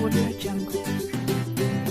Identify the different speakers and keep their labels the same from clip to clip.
Speaker 1: Audio Jungle. Audio Jungle.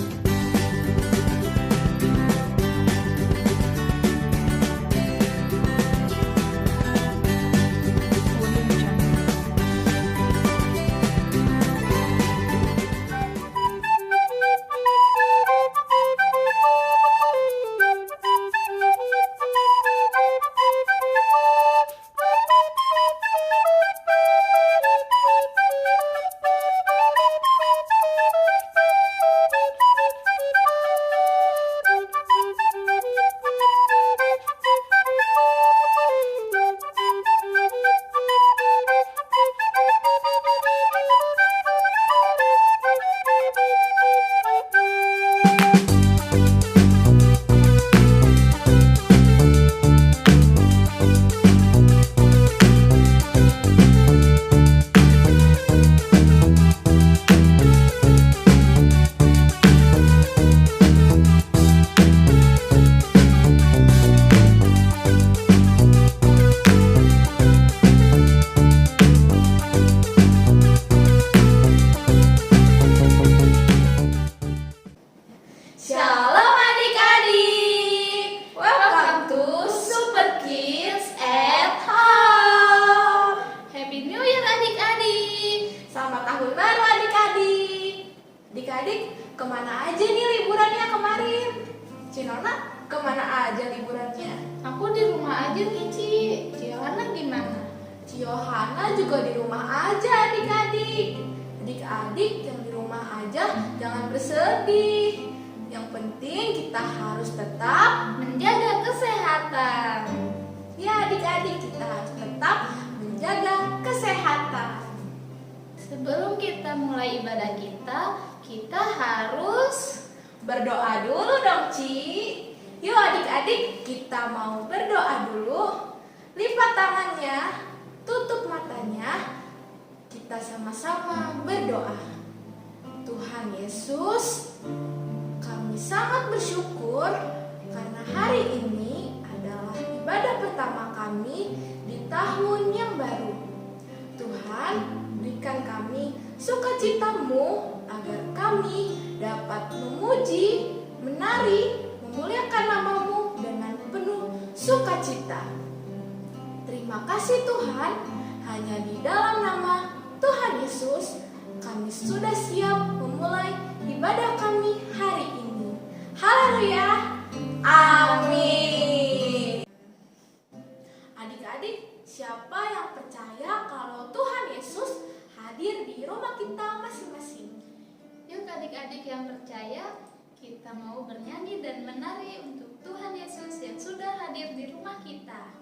Speaker 2: Shalom adik-adik, welcome to Super Kids at Home. Happy New Year adik-adik, selamat tahun baru adik-adik. Adik-adik, kemana aja nih liburannya kemarin? Cinona, kemana aja liburannya?
Speaker 3: Aku di rumah aja nih, Ci. Ciohana gimana?
Speaker 2: Ciohana juga di rumah aja adik-adik. Adik-adik yang di rumah aja jangan bersedih. Yang penting kita harus tetap
Speaker 3: Menjaga kesehatan.
Speaker 2: ya adik-adik, kita harus tetap menjaga kesehatan.
Speaker 3: Sebelum kita mulai ibadah kita harus
Speaker 2: Berdoa dulu dong, Ci. Yuk adik-adik, kita mau berdoa dulu. Lipat tangannya, tutup matanya. Kita sama-sama berdoa. Tuhan Yesus, kami sangat bersyukur karena hari ini adalah ibadah pertama kami di tahun yang baru. Tuhan, berikan kami sukacita-Mu agar kami dapat memuji, menari, memuliakan nama-Mu dengan penuh sukacita. Terima kasih Tuhan, hanya di dalam nama Tuhan Yesus kami sudah siap memulai ibadah kami hari ini. Haleluya, amin. Adik-adik, siapa yang percaya kalau Tuhan Yesus hadir di rumah kita masing-masing?
Speaker 3: yuk adik-adik yang percaya, kita mau bernyanyi dan menari untuk Tuhan Yesus yang sudah hadir di rumah kita.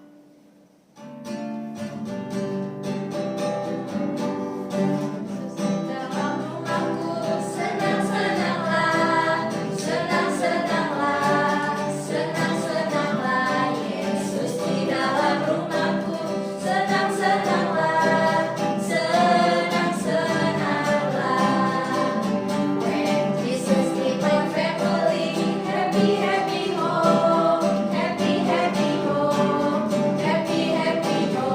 Speaker 2: Dalam rumahku senang-senanglah, senang-senanglah, senang-senanglah. Yesus di dalam rumahku senang-senanglah, senang-senanglah. When Jesus in my family, happy happy home, happy happy home, happy happy home.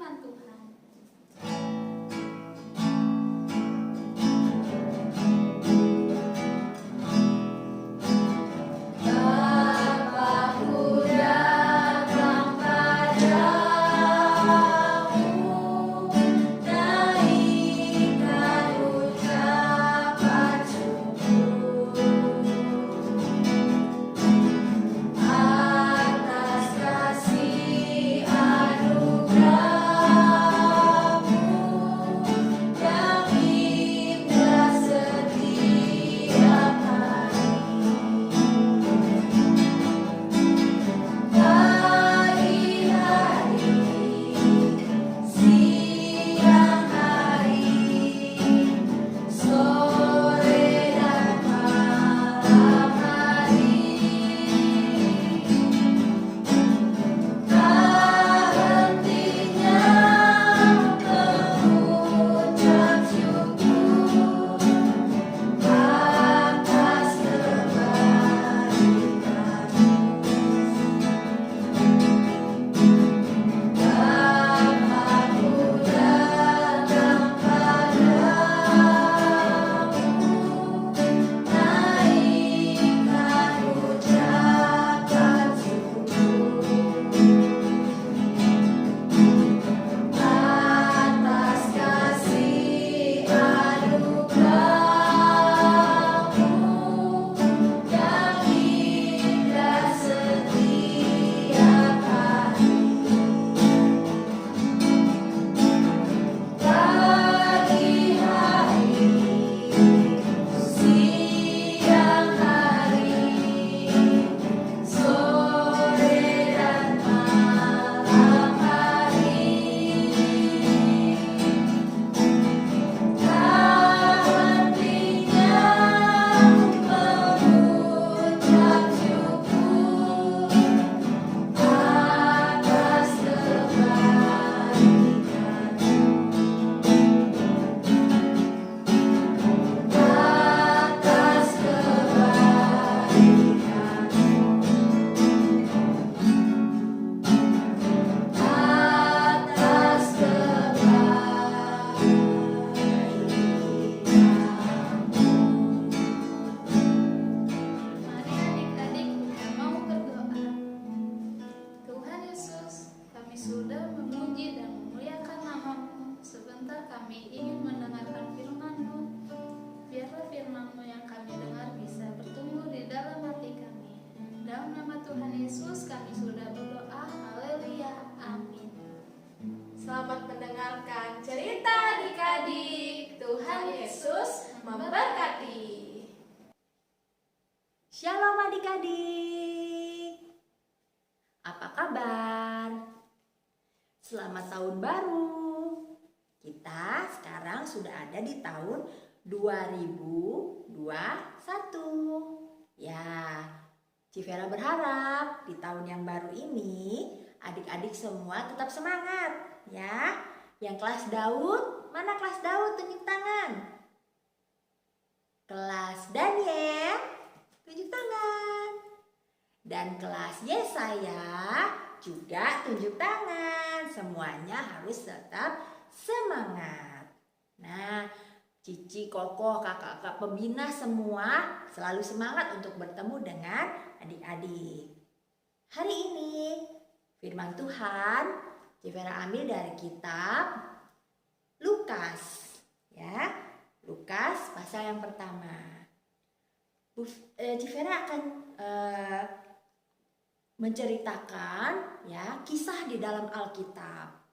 Speaker 3: firman Tuhan.
Speaker 2: Bapakku datang padamu, naikkan ucapan syukur atas kasih anugerah-Mu yang indah setiap hari. Pagi hari, siang hari, sore dan malam hari, tak hentinya mengucap syukur atas kebaikan-Mu. Bapakku datang padamu, naikkan ucapan syukur atas kasih anugerah-Mu yang indah setiap hari. Pagi hari, siang hari, sore dan malam hari, tak hentinya mengucap syukur atas kebaikan-Mu. Atas kebaikan-Mu, atas
Speaker 3: Mari adik-adik kita mau berdoa. Tuhan Yesus, kami sudah memuji dan memuliakan nama-Mu. Sebentar kami ingin mendengarkan firman-Mu. Biarlah firman-Mu yang kami dengar bisa bertumbuh di dalam hati kami. Dalam nama Tuhan Yesus kami sudah berdoa. Haleluya. Amin.
Speaker 2: Selamat mendengarkan cerita adik-adik. Tuhan Yesus memberkati.
Speaker 1: Shalom adik-adik. Apa kabar? Selamat tahun baru. Kita sekarang sudah ada di tahun 2021. Ya, Civera berharap di tahun yang baru ini adik-adik semua tetap semangat ya. Yang kelas Daud, mana kelas Daud? Tunjuk tangan. Kelas Daniel, tunjuk tangan. Dan kelas Yesaya juga tunjuk tangan. Semuanya harus tetap semangat. Nah, Cici, Kokoh, kakak-kakak pembina semua selalu semangat untuk bertemu dengan adik-adik. Hari ini firman Tuhan Civera ambil dari kitab Lukas, ya. Lukas pasal yang pertama. Civera akan menceritakan ya kisah di dalam Alkitab.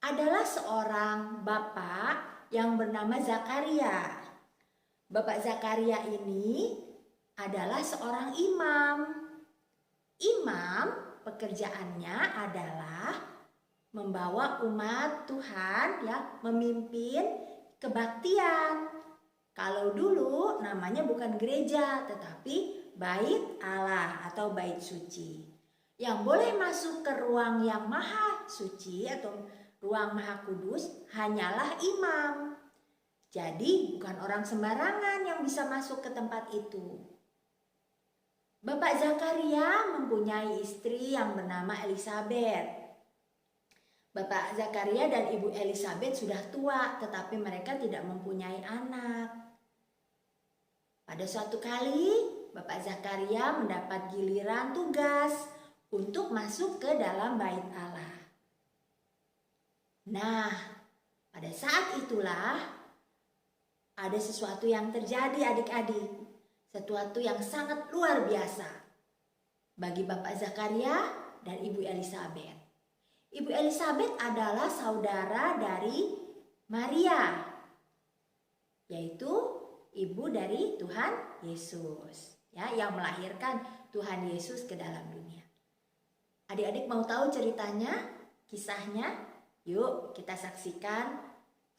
Speaker 1: Adalah seorang bapak yang bernama Zakaria. Bapak Zakaria ini adalah seorang imam. Imam pekerjaannya adalah membawa umat Tuhan ya, memimpin kebaktian. Kalau dulu namanya bukan gereja tetapi bait Allah atau bait suci. Yang boleh masuk ke ruang yang maha suci atau ruang maha kudus hanyalah imam. Jadi bukan orang sembarangan yang bisa masuk ke tempat itu. Bapak Zakaria mempunyai istri yang bernama Elisabet. Bapak Zakaria dan Ibu Elisabet sudah tua, tetapi mereka tidak mempunyai anak. Pada suatu kali, Bapak Zakaria mendapat giliran tugas untuk masuk ke dalam bait Allah. Nah, pada saat itulah ada sesuatu yang terjadi adik-adik. Sesuatu yang sangat luar biasa bagi Bapak Zakaria dan Ibu Elisabet. Ibu Elisabet adalah saudara dari Maria, yaitu ibu dari Tuhan Yesus, ya, yang melahirkan Tuhan Yesus ke dalam dunia. Adik-adik mau tahu ceritanya, kisahnya? Yuk kita saksikan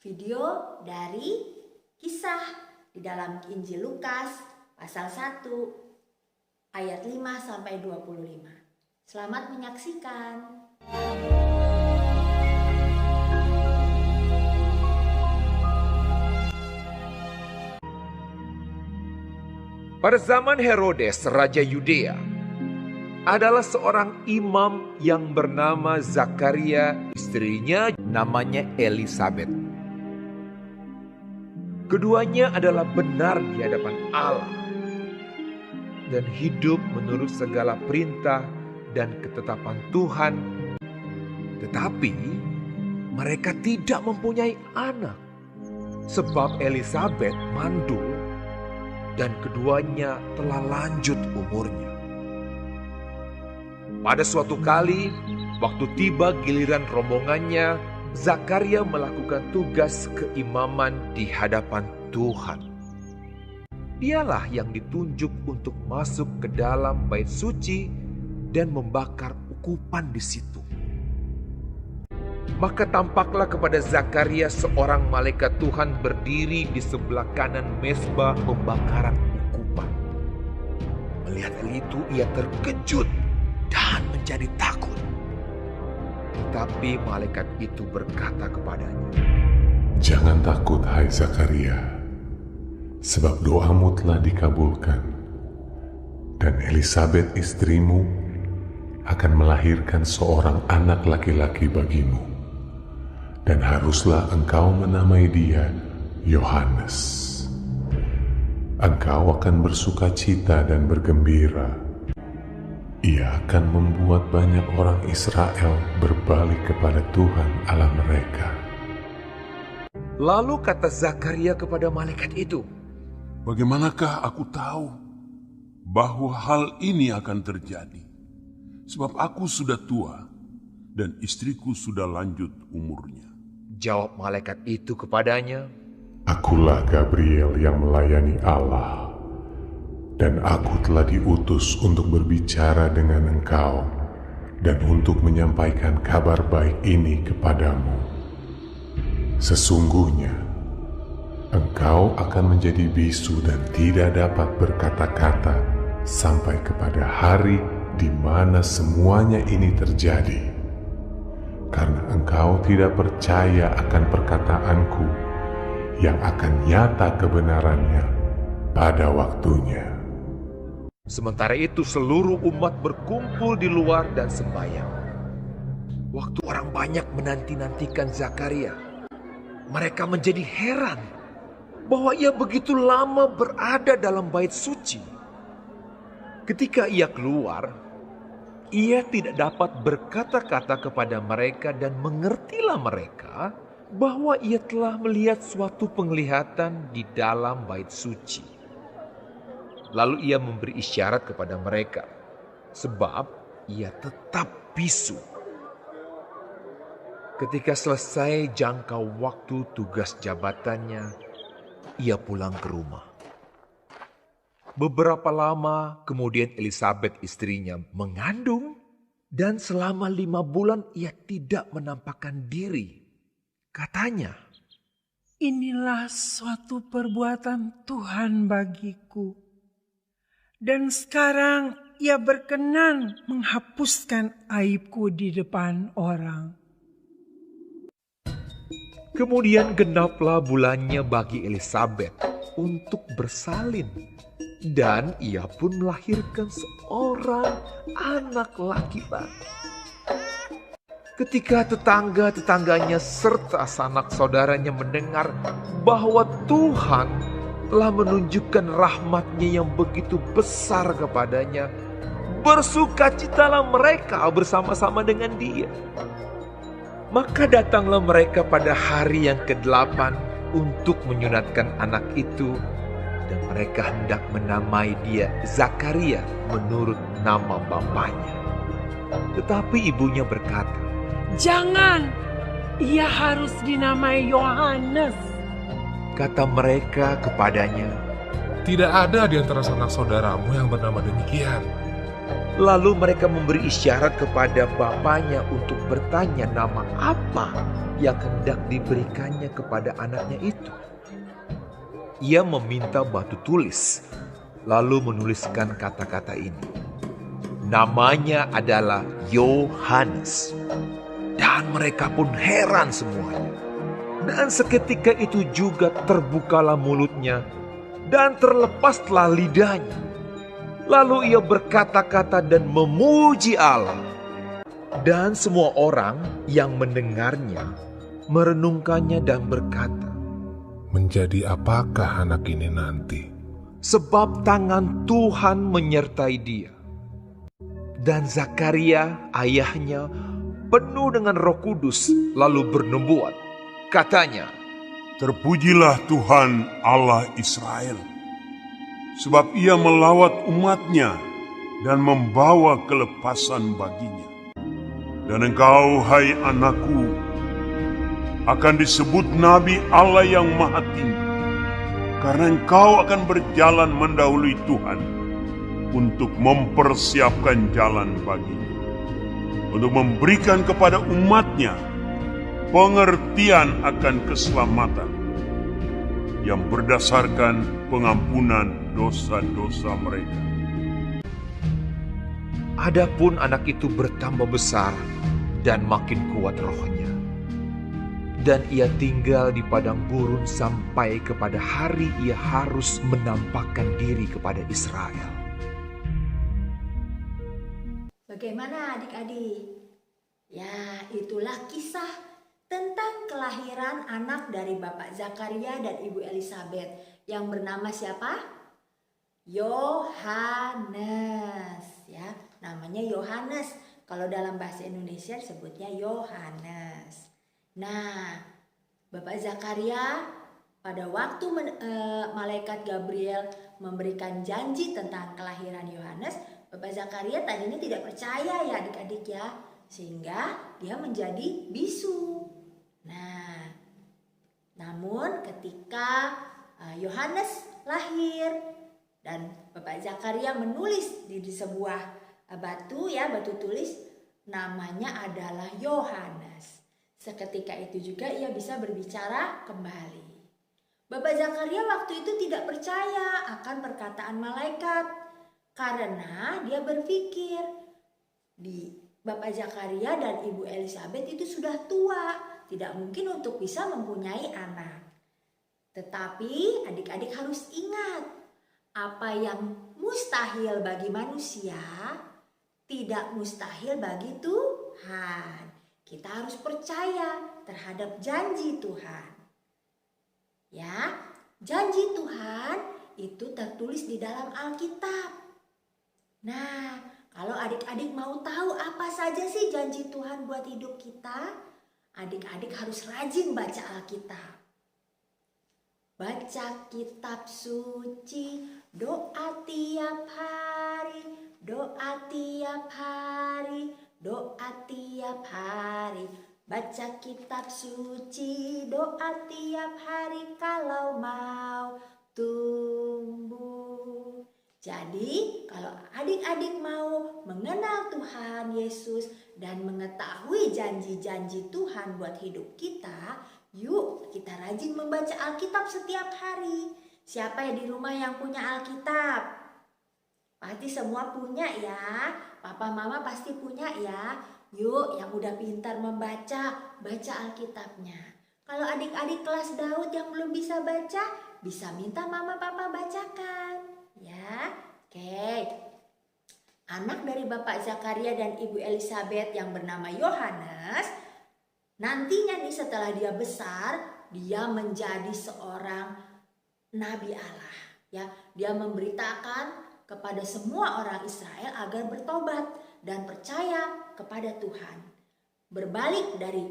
Speaker 1: video dari kisah di dalam Injil Lukas pasal 1 ayat 5 sampai 25. Selamat menyaksikan.
Speaker 4: Pada zaman Herodes, Raja Yudea, adalah seorang imam yang bernama Zakaria, istrinya namanya Elisabet. Keduanya adalah benar di hadapan Allah dan hidup menurut segala perintah dan ketetapan Tuhan. Tetapi mereka tidak mempunyai anak sebab Elisabet mandul dan keduanya telah lanjut umurnya. Pada suatu kali, waktu tiba giliran rombongannya, Zakaria melakukan tugas keimaman di hadapan Tuhan. Dialah yang ditunjuk untuk masuk ke dalam bait suci dan membakar ukupan di situ. Maka tampaklah kepada Zakaria seorang malaikat Tuhan berdiri di sebelah kanan mezbah pembakaran ukupan. Melihat hal itu, ia terkejut dan menjadi takut. Tetapi malaikat itu berkata kepadanya,
Speaker 5: "Jangan takut, hai Zakaria, sebab doamu telah dikabulkan, dan Elisabet istrimu akan melahirkan seorang anak laki-laki bagimu, dan haruslah engkau menamai dia Yohanes. Engkau akan bersuka cita dan bergembira. Ia akan membuat banyak orang Israel berbalik kepada Tuhan Allah mereka."
Speaker 4: Lalu kata Zakaria kepada malaikat itu,
Speaker 6: "Bagaimanakah aku tahu bahwa hal ini akan terjadi? Sebab aku sudah tua dan istriku sudah lanjut umurnya."
Speaker 4: Jawab malaikat itu kepadanya,
Speaker 5: "Akulah Gabriel yang melayani Allah, dan aku telah diutus untuk berbicara dengan engkau dan untuk menyampaikan kabar baik ini kepadamu. Sesungguhnya, engkau akan menjadi bisu dan tidak dapat berkata-kata sampai kepada hari di mana semuanya ini terjadi, karena engkau tidak percaya akan perkataanku yang akan nyata kebenarannya pada waktunya."
Speaker 4: Sementara itu seluruh umat berkumpul di luar dan sembahyang. Waktu orang banyak menanti-nantikan Zakaria, mereka menjadi heran bahwa ia begitu lama berada dalam bait suci. Ketika ia keluar, ia tidak dapat berkata-kata kepada mereka dan mengertilah mereka bahwa ia telah melihat suatu penglihatan di dalam bait suci. Lalu ia memberi isyarat kepada mereka, sebab ia tetap bisu. Ketika selesai jangka waktu tugas jabatannya, ia pulang ke rumah. Beberapa lama kemudian Elisabet istrinya mengandung, dan selama 5 bulan ia tidak menampakkan diri. Katanya,
Speaker 7: "Inilah suatu perbuatan Tuhan bagiku. Dan sekarang ia berkenan menghapuskan aibku di depan orang."
Speaker 4: Kemudian genaplah bulannya bagi Elisabet untuk bersalin, dan ia pun melahirkan seorang anak laki-laki. Ketika tetangga-tetangganya serta sanak saudaranya mendengar bahwa Tuhan telah menunjukkan rahmat-Nya yang begitu besar kepadanya, bersukacitalah mereka bersama-sama dengan dia. Maka datanglah mereka pada hari yang ke-8 untuk menyunatkan anak itu, dan mereka hendak menamai dia Zakaria menurut nama bapaknya. Tetapi ibunya berkata,
Speaker 7: Jangan, ia harus dinamai Yohanes.
Speaker 4: kata mereka kepadanya.
Speaker 5: Tidak ada di antara sanak saudaramu yang bernama demikian.
Speaker 4: Lalu mereka memberi isyarat kepada bapaknya untuk bertanya nama apa yang hendak diberikannya kepada anaknya itu. Ia meminta batu tulis, lalu menuliskan kata-kata ini. Namanya adalah Yohanes. Dan mereka pun heran semuanya. Dan seketika itu juga terbukalah mulutnya dan terlepaslah lidahnya. Lalu ia berkata-kata dan memuji Allah. Dan semua orang yang mendengarnya merenungkannya dan berkata,
Speaker 5: Menjadi apakah anak ini nanti?
Speaker 4: sebab tangan Tuhan menyertai dia. Dan Zakaria ayahnya penuh dengan Roh Kudus lalu bernubuat. Katanya,
Speaker 6: Terpujilah Tuhan Allah Israel, sebab ia melawat umatnya dan membawa kelepasan baginya. Dan engkau, hai anakku, akan disebut Nabi Allah yang Maha Tinggi, karena engkau akan berjalan mendahului Tuhan untuk mempersiapkan jalan baginya, untuk memberikan kepada umatnya pengertian akan keselamatan yang berdasarkan pengampunan dosa-dosa mereka.
Speaker 4: adapun anak itu bertambah besar dan makin kuat rohnya. Dan ia tinggal di padang gurun sampai kepada hari ia harus menampakkan diri kepada Israel.
Speaker 1: Bagaimana adik-adik? Ya, itulah kisah tentang kelahiran anak dari Bapak Zakaria dan Ibu Elizabeth yang bernama siapa? Yohanes, ya. Namanya Yohanes. Kalau dalam bahasa Indonesia disebutnya Yohanes. Nah, Bapak Zakaria pada waktu malaikat Gabriel memberikan janji tentang kelahiran Yohanes, Bapak Zakaria tadinya tidak percaya ya adik-adik ya, sehingga dia menjadi bisu. Nah, namun ketika Yohanes lahir dan Bapak Zakaria menulis di sebuah batu tulis, namanya adalah Yohanes. Seketika itu juga ia bisa berbicara kembali. Bapak Zakaria waktu itu tidak percaya akan perkataan malaikat karena dia berpikir Bapak Zakaria dan Ibu Elizabeth itu sudah tua, tidak mungkin untuk bisa mempunyai anak. Tetapi adik-adik harus ingat, apa yang mustahil bagi manusia tidak mustahil bagi Tuhan. Kita harus percaya terhadap janji Tuhan. Ya, janji Tuhan itu tertulis di dalam Alkitab. Nah, kalau adik-adik mau tahu apa saja sih janji Tuhan buat hidup kita, adik-adik harus rajin baca Alkitab. Baca kitab suci, doa tiap hari, doa tiap hari, doa tiap hari. Baca kitab suci, doa tiap hari kalau mau tumbuh. Jadi kalau adik-adik mau mengenal Tuhan Yesus dan mengetahui janji-janji Tuhan buat hidup kita, yuk kita rajin membaca Alkitab setiap hari. Siapa yang di rumah yang punya Alkitab? Pasti semua punya ya. Papa mama pasti punya ya. Yuk yang udah pintar membaca, baca Alkitabnya. Kalau adik-adik kelas Daud yang belum bisa baca, bisa minta mama papa bacakan. Ya, oke. anak dari Bapak Zakaria dan Ibu Elizabeth yang bernama Yohanes, nantinya nih setelah dia besar, dia menjadi seorang nabi Allah. Ya, dia memberitakan kepada semua orang Israel agar bertobat dan percaya kepada Tuhan. Berbalik dari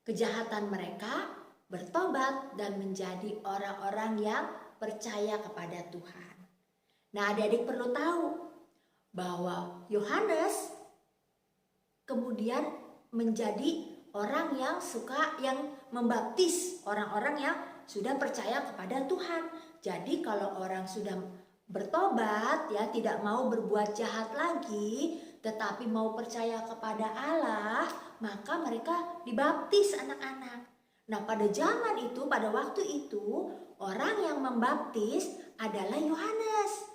Speaker 1: kejahatan mereka, bertobat dan menjadi orang-orang yang percaya kepada Tuhan. Nah, adik-adik perlu tahu bahwa Yohanes kemudian menjadi orang yang membaptis orang-orang yang sudah percaya kepada Tuhan. Jadi kalau orang sudah bertobat, ya, tidak mau berbuat jahat lagi, tetapi mau percaya kepada Allah, maka mereka dibaptis anak-anak. Nah, pada zaman itu, pada waktu itu, orang yang membaptis adalah Yohanes.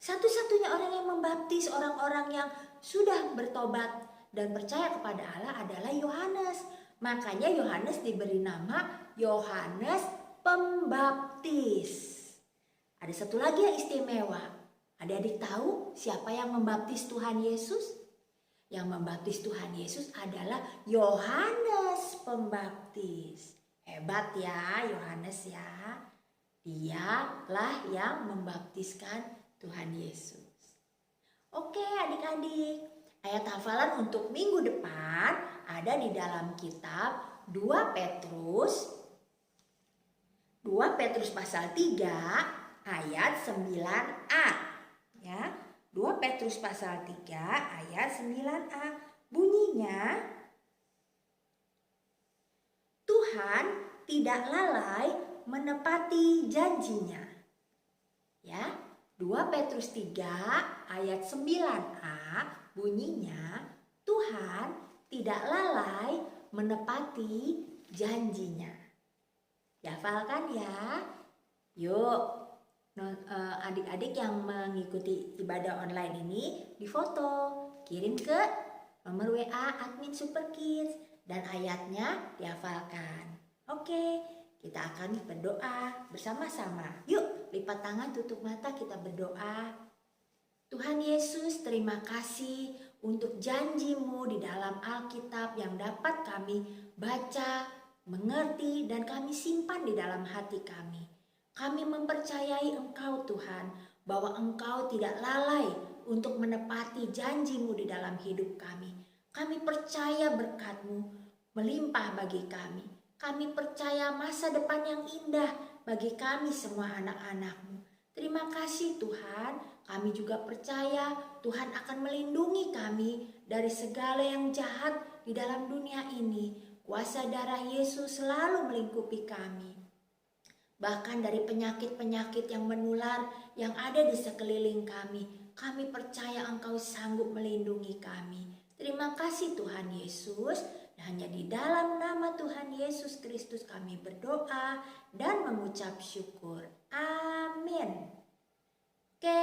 Speaker 1: Satu-satunya orang yang membaptis orang-orang yang sudah bertobat dan percaya kepada Allah adalah Yohanes. Makanya Yohanes diberi nama Yohanes Pembaptis. Ada satu lagi yang istimewa. Adik-adik tahu siapa yang membaptis Tuhan Yesus? Yang membaptis Tuhan Yesus adalah Yohanes Pembaptis. Hebat ya Yohanes ya. Dialah yang membaptiskan Tuhan Yesus. Oke adik-adik, ayat hafalan untuk minggu depan ada di dalam kitab 2 Petrus pasal 3 ayat 9a. Ya, 2 Petrus pasal 3 ayat 9a. Bunyinya, Tuhan tidak lalai menepati janjinya. Ya, 2 Petrus 3 ayat 9a bunyinya, Tuhan tidak lalai menepati janjinya. Dihafalkan ya. Yuk, adik-adik yang mengikuti ibadah online ini difoto, kirim ke nomor WA admin Super Kids dan ayatnya dihafalkan. Oke, kita akan berdoa bersama-sama. Yuk, lipat tangan, tutup mata, kita berdoa. Tuhan Yesus, terima kasih untuk janji-Mu di dalam Alkitab yang dapat kami baca, mengerti, dan kami simpan di dalam hati kami. Kami mempercayai Engkau Tuhan, bahwa Engkau tidak lalai untuk menepati janji-Mu di dalam hidup kami. Kami percaya berkat-Mu melimpah bagi kami. Kami percaya masa depan yang indah bagi kami semua anak-anak-Mu. Terima kasih Tuhan, kami juga percaya Tuhan akan melindungi kami dari segala yang jahat di dalam dunia ini. Kuasa darah Yesus selalu melingkupi kami. Bahkan dari penyakit-penyakit yang menular yang ada di sekeliling kami, kami percaya Engkau sanggup melindungi kami. Terima kasih Tuhan Yesus. Hanya di dalam nama Tuhan Yesus Kristus kami berdoa dan mengucap syukur. Amin. Oke,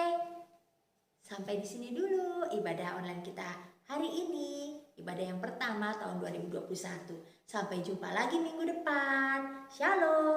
Speaker 1: sampai di sini dulu ibadah online kita hari ini. Ibadah yang pertama tahun 2021. Sampai jumpa lagi minggu depan. Shalom.